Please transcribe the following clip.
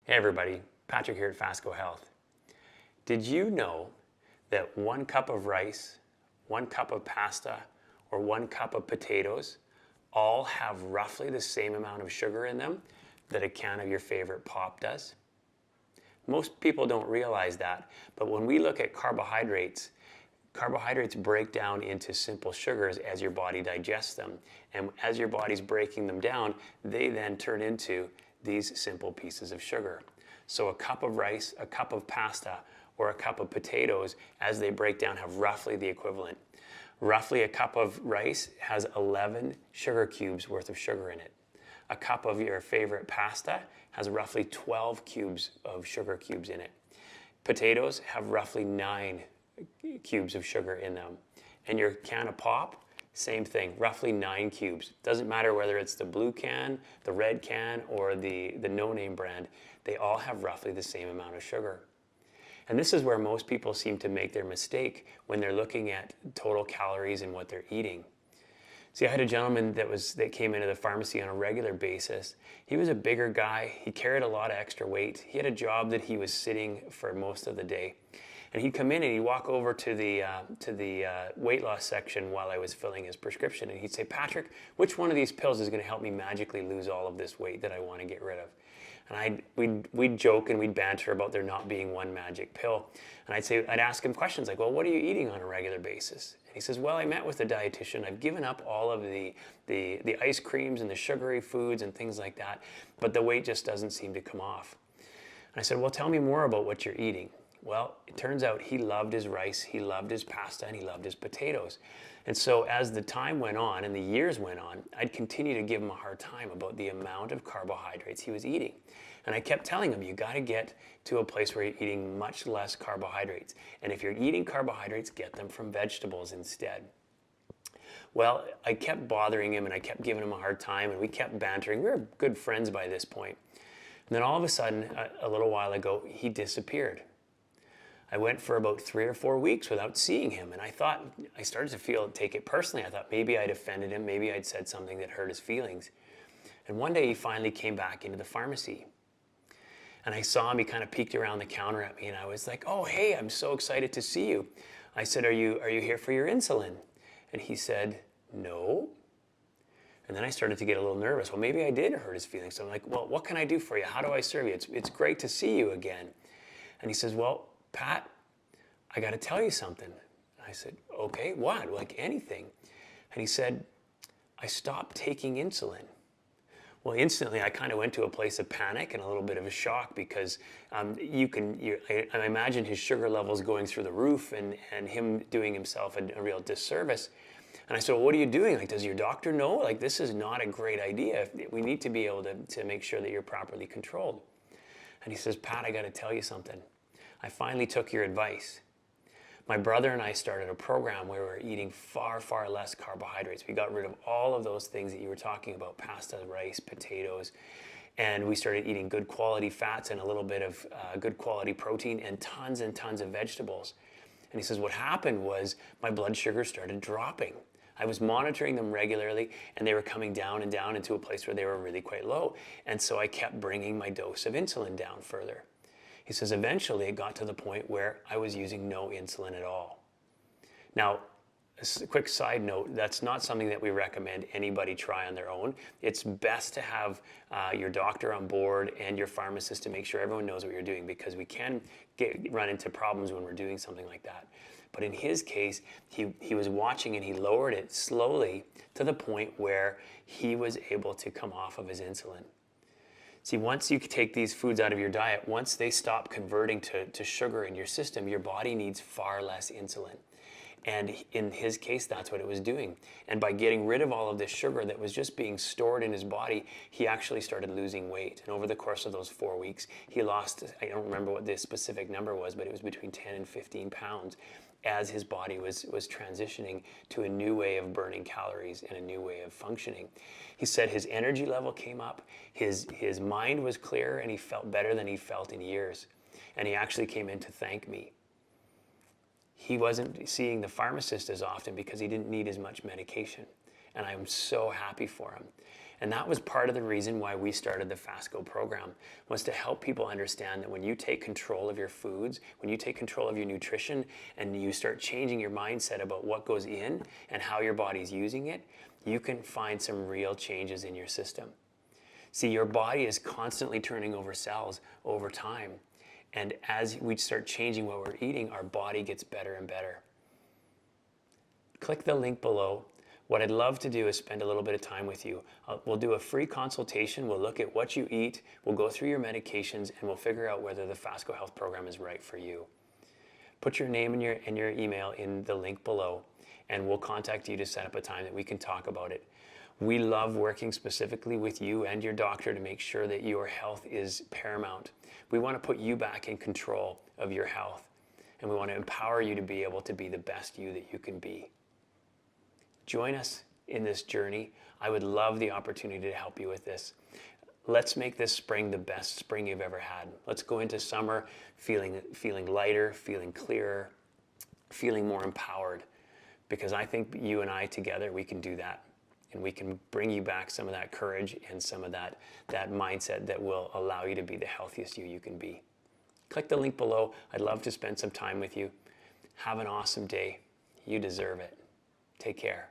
Hey everybody, Patrick here at Fasco Health. Did you know that 1 cup of rice, 1 cup of pasta, or 1 cup of potatoes all have roughly the same amount of sugar in them that a can of your favorite pop does? Most people don't realize that, but when we look at carbohydrates, carbohydrates break down into simple sugars as your body digests them. And as your body's breaking them down, they then turn into these simple pieces of sugar. So a cup of rice, a cup of pasta, or a cup of potatoes, as they break down, have roughly the equivalent. Roughly a cup of rice has 11 sugar cubes worth of sugar in it. A cup of your favorite pasta has roughly 12 cubes of sugar cubes in it. Potatoes have roughly 9 cubes of sugar in them. And your can of pop, same thing, roughly 9 cubes. Doesn't matter whether it's the blue can, the red can, or the no-name brand, they all have roughly the same amount of sugar. And this is where most people seem to make their mistake when they're looking at total calories and what they're eating. See, I had a gentleman that came into the pharmacy on a regular basis. He was a bigger guy. He carried a lot of extra weight. He had a job that he was sitting for most of the day. And he'd come in and he'd walk over to the weight loss section while I was filling his prescription. And he'd say, Patrick, which one of these pills is going to help me magically lose all of this weight that I want to get rid of? And we'd joke and we'd banter about there not being one magic pill. And I'd ask him questions like, well, what are you eating on a regular basis? And he says, well, I met with a dietitian. I've given up all of the ice creams and the sugary foods and things like that, but the weight just doesn't seem to come off. And I said, well, tell me more about what you're eating. Well, it turns out he loved his rice, he loved his pasta, and he loved his potatoes. And so as the time went on and the years went on, I'd continue to give him a hard time about the amount of carbohydrates he was eating. And I kept telling him, you got to get to a place where you're eating much less carbohydrates. And if you're eating carbohydrates, get them from vegetables instead. Well, I kept bothering him and I kept giving him a hard time and we kept bantering. We were good friends by this point. And then all of a sudden, a little while ago, he disappeared. I went for about 3 or 4 weeks without seeing him, and I started to take it personally. I thought maybe I'd offended him, maybe I'd said something that hurt his feelings. And one day he finally came back into the pharmacy. And I saw him, he kind of peeked around the counter at me, and I was like, oh, hey, I'm so excited to see you. I said, are you here for your insulin? And he said, no. And then I started to get a little nervous. Well, maybe I did hurt his feelings. So I'm like, well, what can I do for you? How do I serve you? It's great to see you again. And he says, well, Pat, I got to tell you something. I said, okay, what? Like anything. And he said, I stopped taking insulin. Well, instantly I kind of went to a place of panic and a little bit of a shock because I imagine his sugar levels going through the roof and him doing himself a real disservice. And I said, well, what are you doing? Like, does your doctor know? Like, this is not a great idea. We need to be able to make sure that you're properly controlled. And he says, Pat, I got to tell you something. I finally took your advice. My brother and I started a program where we were eating far, far less carbohydrates. We got rid of all of those things that you were talking about, pasta, rice, potatoes, and we started eating good quality fats and a little bit of good quality protein and tons of vegetables. And he says, what happened was my blood sugar started dropping. I was monitoring them regularly and they were coming down and down into a place where they were really quite low. And so I kept bringing my dose of insulin down further. He says, eventually it got to the point where I was using no insulin at all. Now, a quick side note, that's not something that we recommend anybody try on their own. It's best to have your doctor on board and your pharmacist to make sure everyone knows what you're doing because we can run into problems when we're doing something like that. But in his case, he was watching and he lowered it slowly to the point where he was able to come off of his insulin. See, once you take these foods out of your diet, once they stop converting to sugar in your system, your body needs far less insulin. And in his case, that's what it was doing. And by getting rid of all of this sugar that was just being stored in his body, he actually started losing weight. And over the course of those 4 weeks, he lost, I don't remember what this specific number was, but it was between 10 and 15 pounds as his body was transitioning to a new way of burning calories and a new way of functioning. He said his energy level came up, his mind was clearer, and he felt better than he felt in years. And he actually came in to thank me. He wasn't seeing the pharmacist as often because he didn't need as much medication. And I'm so happy for him. And that was part of the reason why we started the FASCO program, was to help people understand that when you take control of your foods, when you take control of your nutrition, and you start changing your mindset about what goes in and how your body's using it, you can find some real changes in your system. See, your body is constantly turning over cells over time. And as we start changing what we're eating, our body gets better and better. Click the link below. What I'd love to do is spend a little bit of time with you. We'll do a free consultation. We'll look at what you eat. We'll go through your medications, and we'll figure out whether the FASCO Health program is right for you. Put your name and your email in the link below, and we'll contact you to set up a time that we can talk about it. We love working specifically with you and your doctor to make sure that your health is paramount. We want to put you back in control of your health, and we want to empower you to be able to be the best you that you can be. Join us in this journey. I would love the opportunity to help you with this. Let's make this spring the best spring you've ever had. Let's go into summer feeling lighter, feeling clearer, feeling more empowered, because I think you and I together, we can do that. And we can bring you back some of that courage and some of that mindset that will allow you to be the healthiest you can be. Click the link below. I'd love to spend some time with you. Have an awesome day. You deserve it. Take care.